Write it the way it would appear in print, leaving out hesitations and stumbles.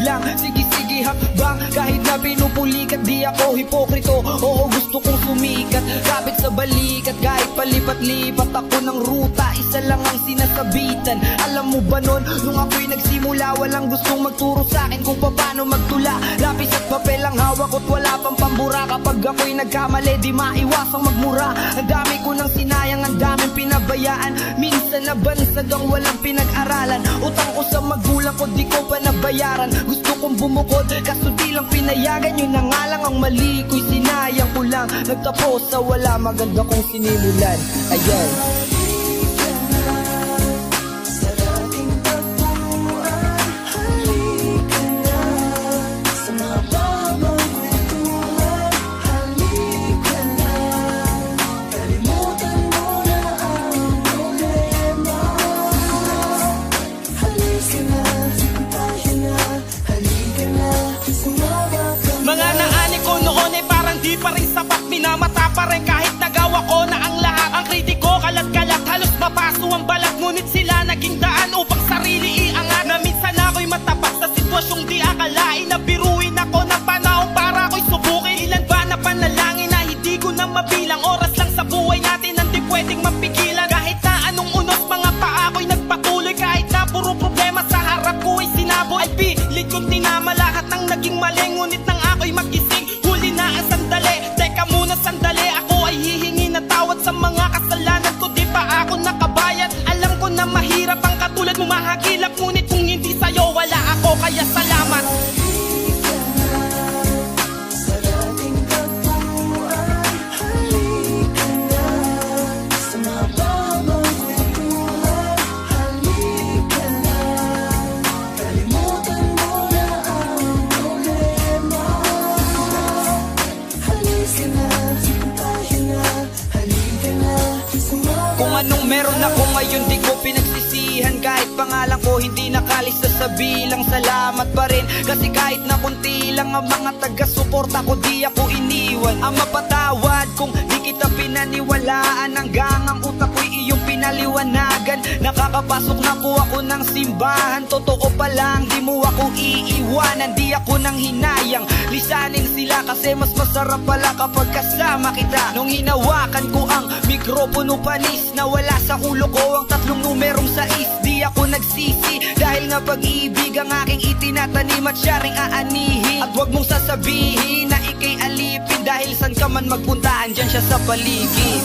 lang, sige hakbang. Kahit na pinupulikat, di ako hipokrito. Oo, gusto kong sumikat, kapit sa balikat. Kahit palipat-lipat ako ng ruta, isa lang ang sinasabitan. Alam mo ba nun, nung ako'y nagsimula, walang gustong magturo sa'kin kung paano magtula. Lapis at papel ang hawak ko't wala pang pambura. Kapag ako'y nagkamali, di maiwasang magmura. Ang dami ko nang sinayang, ang daming pinabayaan. Minsan nabansag ang walang pinag-aralan. Utang ko sa magulang ko, di ko pa nabayaran. Gusto kong bumukod, kaso di lang pinayagan. Yun na nga lang ang mali ko'y sinayang ko lang. Nagtapos sa wala, maganda kong sinimulan. Ayan. Mga naani ko noon ay parang di pa rin sapat. Minamata pa rin kahit nagawa ko na ang lahat. Ang kritiko kalat-kalat, halos mapaso ang balat. Ngunit sila naging daan upang sarili iangat. Na minsan ako'y matapak sa sitwasyong di akalain. Na biruin ako ng panahon para ako'y subukin. Ilan ba na panalangin na hindi ko na mabilang. Oras lang sa buhay natin ang di pwedeng mapigilan. Kahit na anong unos, mga paa ako'y nagpatuloy. Kahit na puro problema sa harap ko ay sinabo. Ay pilit kong tinama lahat ng naging mali. Ngunit nang ako'y magising, huli na ang sandali. Teka muna sandali, ako ay hihingi ng tawad sa mga kasalanan ko. Di pa ako nakabayad. Alam ko na mahirap ang katulad mo mahagilap. Ngunit kung hindi sa'yo, wala ako, kaya salamat. Kung anong meron ako ngayon, di ko pinagsisihan. Kahit pangalan ko hindi nakalista sa bilang, salamat pa rin. Kasi kahit na kunti lang ang mga taga-suporta ko, di ako iniwan. Ang mapatawad kung di kita pinaniwalaan. Hanggang ang utak ko'y iyong pinaliwanagan. Nakakapasok na po ako ng simbahan. Totoo pa lang, di mo ako iiwanan. Di ako nang hinayang lisanin sila, kasi mas masarap pala kapag kasama kita. Nung hinawakan ko ang mikropono, panis na wala sa ulo ko ang tatlong numerong 6. Di ako nagsisi, dahil nga pag-ibig ang aking itinatanim at siya ring aanihin. At wag mong sasabihin na ikay alipin, dahil san ka man magpunta, andyan siya sa paligid.